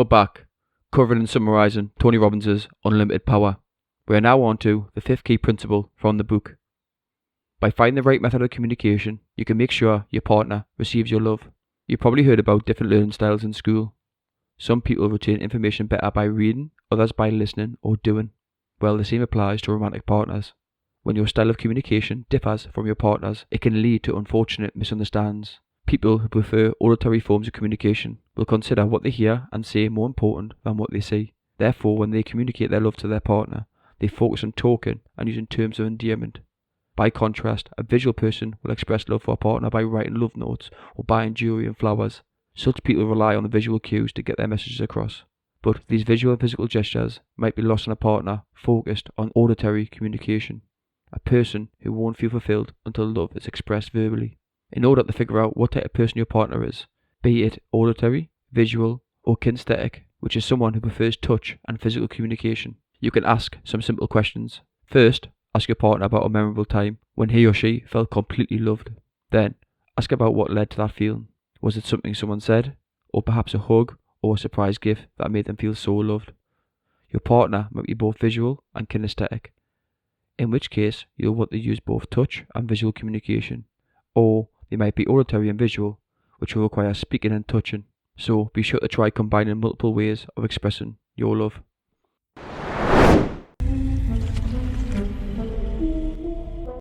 we're back, covering and summarising Tony Robbins' Unlimited Power. We are now on to the 5th key principle from the book. By finding the right method of communication, you can make sure your partner receives your love. You've probably heard about different learning styles in school. Some people retain information better by reading, others by listening or doing. Well, the same applies to romantic partners. When your style of communication differs from your partner's, it can lead to unfortunate misunderstandings. People who prefer auditory forms of communication will consider what they hear and say more important than what they see. Therefore, when they communicate their love to their partner, they focus on talking and using terms of endearment. By contrast, a visual person will express love for a partner by writing love notes or buying jewelry and flowers. Such people rely on the visual cues to get their messages across. But these visual and physical gestures might be lost on a partner focused on auditory communication, a person who won't feel fulfilled until love is expressed verbally. In order to figure out what type of person your partner is, be it auditory, visual, or kinesthetic, which is someone who prefers touch and physical communication, you can ask some simple questions. First, ask your partner about a memorable time when he or she felt completely loved. Then, ask about what led to that feeling. Was it something someone said, or perhaps a hug or a surprise gift that made them feel so loved? Your partner might be both visual and kinesthetic, in which case you'll want to use both touch and visual communication. Or they might be auditory and visual, which will require speaking and touching. So be sure to try combining multiple ways of expressing your love.